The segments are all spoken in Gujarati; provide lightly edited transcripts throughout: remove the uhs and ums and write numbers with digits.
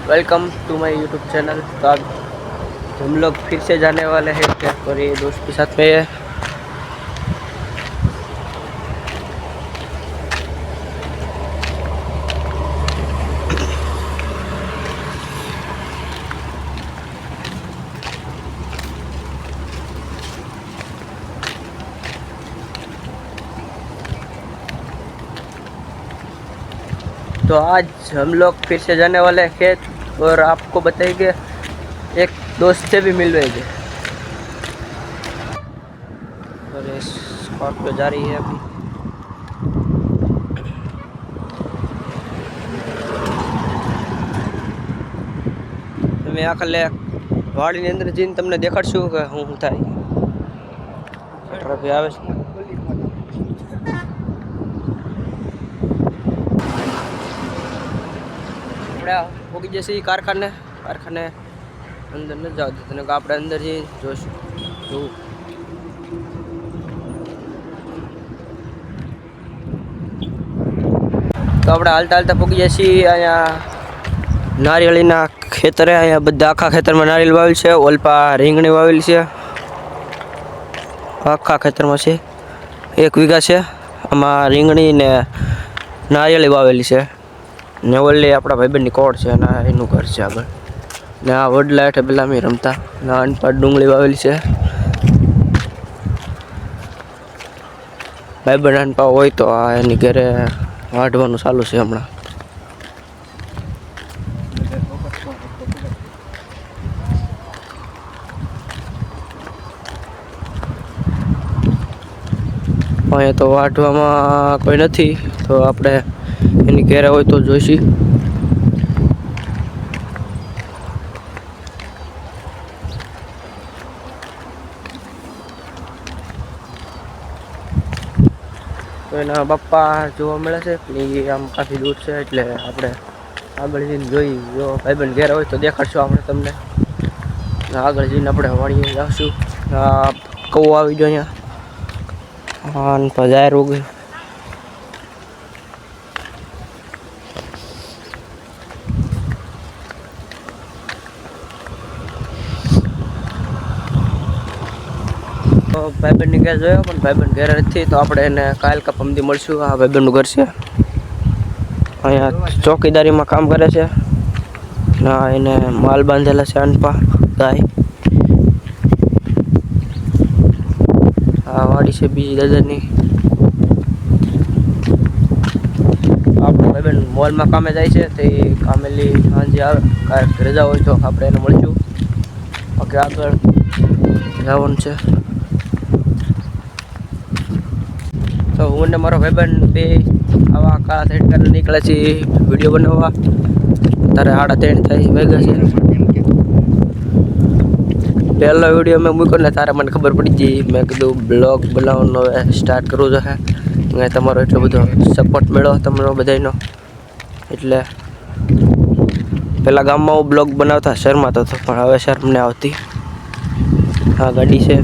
Welcome to my YouTube channel. तो अब हम लोग फिर से जाने वाले हैं ट्रैक पर, ये दोस्त के साथ में है। तो आज हम लोग फिर से जाने वाले हैं खेत, और आपको बताएंगे एक दोस्त से भी मिलवाएंगे। और ये स्कॉर्पियो जा रही है अभी। मैं आखले वाड़ी ની અંદર જઈને તમને દેખાડશું કે હું થાય ટ્રક આવે છે। આપણે પોગી જશે કારખાને અંદર ન જાવ તો તને આપણે અંદર જઈ જોશું જોવું। તો આપણે હાલતા હાલતા પોગી જશે અહીંયા નારિયેળીના ખેતરે। અહીંયા બધા આખા ખેતરમાં નારિયેળ વાવેલ છે, ઓલપા રીંગણી વાવેલ છે, આખા ખેતરમાં છે 1 વીઘા છે। આમાં રીંગણી ને નારિયેળી વાવેલી છે ને ઓલી આપણા ભાઈબંધની કોડ છે અને એનું ઘર છે આગળ ને આ વડલા હેઠે પેલા અમે રમતા ને અનપાડ ડુંગળી વાવેલી છે। ભાઈબંધ અનપા હોય તો આ એની ઘરે વાઢવાનું ચાલુ છે હમણાં। અહીંયા તો વાઢવામાં કોઈ નથી, તો આપણે એની ઘેરે હોય તો જોઈશી। તો એના પપ્પા જોવા મળે છે પણ એ આમ કાફી દૂર છે, એટલે આપણે આગળ જઈને જોઈ જો ભાઈબંધ ઘેરે હોય તો દેખાડશું આપણે તમને। આગળ જઈને આપણે વાળીએ જાશું। કૌ આવી ગયો અહીંયા તો જાહેર ઉગી। તો ભાઈબંધની ઘેર જોયો પણ ભાઈબંધ ઘેર નથી, તો આપણે એને કાલ કા પમદી મળશું। આ ભાઈબંધનું ઘર છે, અહીંયા ચોકીદારીમાં કામ કરે છે ના એને માલ બાંધેલા છે અનપા ગાય। આ વાડી છે બીજી દાદાની। આપણે ભાઈબંધ મોલમાં કામે જાય છે, તે કામેલી સાંજે આવે, કાંઈક રજા હોય તો આપણે એને મળશું। ઓકે, આગળ જવાનું છે। તો હું ને મારો ભાઈબંધ બે આવા કાળા થઈને કરીને નીકળે છે વિડીયો બનાવવા। તારે 3:30 થાય વાગ્યા છે। પહેલો વિડીયો મેં મૂક્યો ને તારે મને ખબર પડી ગઈ, મેં કીધું બ્લોગ બનાવવાનો હવે સ્ટાર્ટ કરવું જોઈએ। મેં તમારો એટલો બધો સપોર્ટ મળ્યો તમારો બધાનો, એટલે પહેલાં ગામમાં હું બ્લોગ બનાવતા શરમાતો હતો, પણ હવે શરમ ને આવતી। આ ગાડી છે,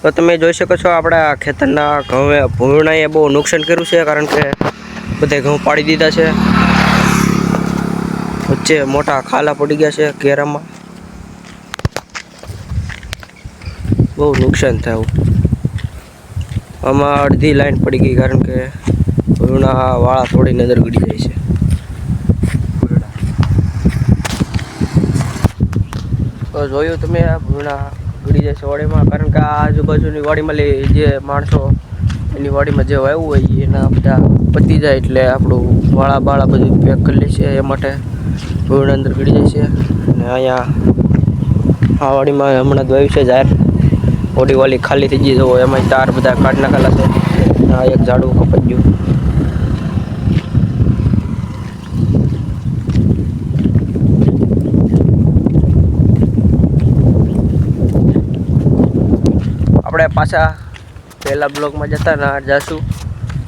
તો તમે જોઈ શકો છો આપણા ખેતરના ઘઉં ભૂરણાએ બહુ નુકસાન કર્યું છે, કારણ કે બધે ઘઉં પાડી દીધા છે। વચ્ચે મોટા ખાલા પડી ગયા છે કેરામાં, બહુ નુકસાન થયું। આમાં અડધી લાઈન પડી ગઈ, કારણ કે ભૂરણા વાળા થોડીને અંદર ગળી જાય છે। તો જોયું તમે આ ભૂરણા ગળી જાય છે વાડીમાં, કારણ કે આ આજુબાજુની વાડીમાં જે માણસો એની વાડીમાં જે વાવ્યું હોય એના બધા પતી જાય, એટલે આપણું વાળા બાળા બધું પેક કરી લે છે, એ માટે ભૂરણા અંદર ગળી જાય છે। અને અહીંયા આ વાડીમાં હમણાં જ વાવ્યું છે જાહેર, ઓડી વાલી ખાલી થઈ ગઈ જવો, એમાં તાર બધા કાઢ નાખેલા છે। આ એક ઝાડવું કપાઈ ગયું। આપણે પાછા પહેલા બ્લોગમાં જતા ના જઈશું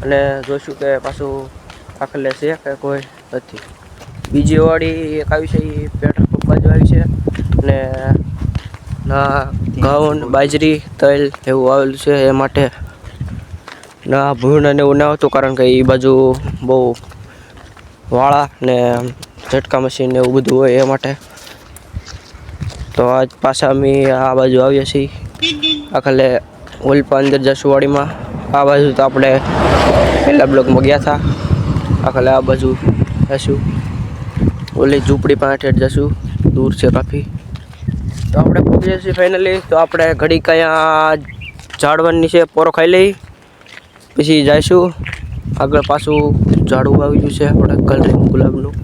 અને જોઈશું કે પાછું આખલે છે કે કોઈ નથી। બીજી વાડી એક આવી છે, એ પેટ્રોલ પંપ બાજુ આવી છે, અને ના ઘઉં બાજરી તલ એવું આવેલું છે એ માટે. ના ભૂણ અને એવું ના આવતું કારણ કે એ બાજુ બહુ વાળા ને ઝટકા મશીન ને એવું બધું હોય એ માટે. તો આજ પાછા અમે આ બાજુ આવીએ છીએ આખલે ઓલપા અંદર જશું વાડીમાં. આ બાજુ તો આપણે પહેલા બ્લોકમાં ગયા હતા. આખલે આ બાજુ જશું ઓલી ઝૂંપડી પાસે જશું, દૂર છે કાફી. તો આપણે પહોંચીએ છીએ ફાઇનલી. તો આપણે ઘડી કયા ઝાડવાની છે પોરો ખાઈ લઈ પછી જઈશું આગળ. પાછું ઝાડવું આવી ગયું છે આપણે કલરિંગ ગુલાબનું.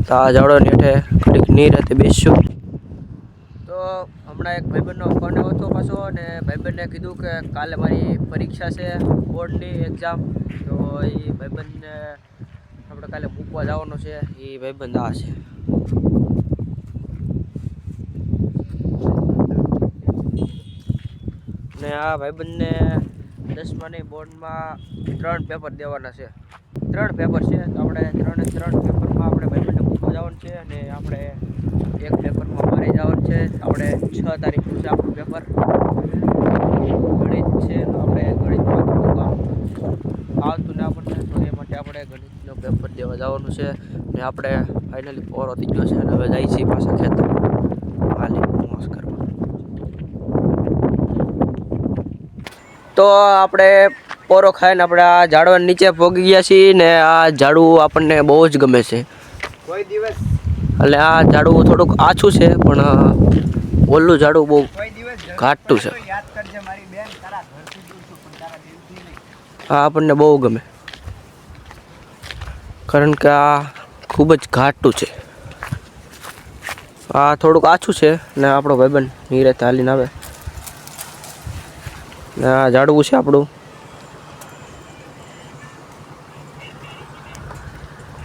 તો આ ઝાડવાની હેઠે ઘડીક નીરતે બેસીશું. તો હમણાં એક ભાઈબંધનો ફોન આવ્યો હતો પાછો, અને ભાઈબંધને કીધું કે કાલે મારી પરીક્ષા છે બોર્ડની એક્ઝામ. તો એ ભાઈબંધને આપણે કાલે મૂકવા જવાનો છે. એ ભાઈબંધ આ છે. ને આ ભાઈબંધને 10માની બોર્ડમાં 3 પેપર દેવાના છે. 3 પેપર છે. તો આપણે 3 પેપરમાં આપણે ભાઈબંધને મૂકવા જવાનું છે. અને આપણે એક પેપરમાં મારે જવાનું છે. આપણે 6 તારીખનું છે આપણું પેપર. ગણિત છે. તો આપણે ગણિતમાં થોડુંક આવતું ના આપણને, તો એ માટે આપણે ગણિતનો પેપર દેવા જવાનું છે. ને આપણે ફાઇનલી પોરો થઈ ગયો છે અને હવે જઈએ છીએ પાછા ખેતર હાલી મોસ કરવા. તો આપણે પોરો ખાઈને આપણે આ ઝાડવા નીચે પહોંચી ગયા છીએ. ને આ ઝાડવું આપણને બહુ જ ગમે છે. કોઈ દિવસ એટલે આ ઝાડવું થોડુંક આછું છે, પણ ઓલું ઝાડવું બહુ ઘાટું છે. યાદ કરજે મારી બેન, તારા ઘરથી દૂર છું પણ તારા દિલથી નહીં. આ આપણને બહુ ગમે કારણ કે આ ખૂબ જ ઘાટું છે. આ થોડુંક આછું છે ને આપણો ભાઈબંધ નીરતે હાલીને આવે. ને આ ઝાડવું છે આપણું.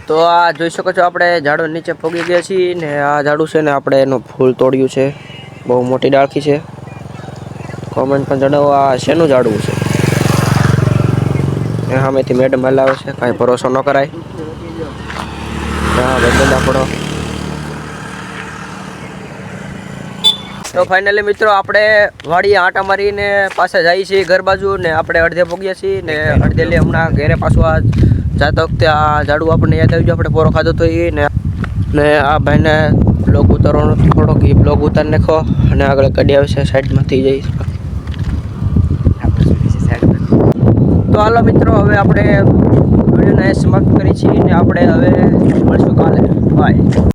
તો આ જોઈ શકો છો આપણે ઝાડવા નીચે પહોંચી ગયા છીએ. ને આ ઝાડું છે ને આપણે એનું ફૂલ તોડ્યું છે. બહુ મોટી ડાળખી છે. કોમેન્ટ પણ જણાવો આ શેનું ઝાડવું છે. એ સામેથી મેડમ હલાવે છે, કાંઈ ભરોસો ન કરાય. હા ભાઈબંધ આપણો. તો ફાઇનલી મિત્રો આપણે વાડીએ આંટા મારીને પાછા જઈએ છીએ ઘર બાજુ. ને આપણે અડધે પહોંચ્યા છીએ. ને અડધેલી હમણાં ઘેરે પાછું આ જાતા વખતે આ ઝાડવું આપણને યાદ આવી ગયું. આપણે પોરો ખાધો તો એ ને આ ભાઈને બ્લોગ ઉતારવાનો થોડોક એ બ્લોગ ઉતારી નાખો. અને આગળ કડી આવે છે સાઈડમાંથી જઈશ. તો હાલો મિત્રો, હવે આપણે વિડીયોને સમાપ્ત કરી છીએ. ને આપણે હવે મળશું કાલે. બાય.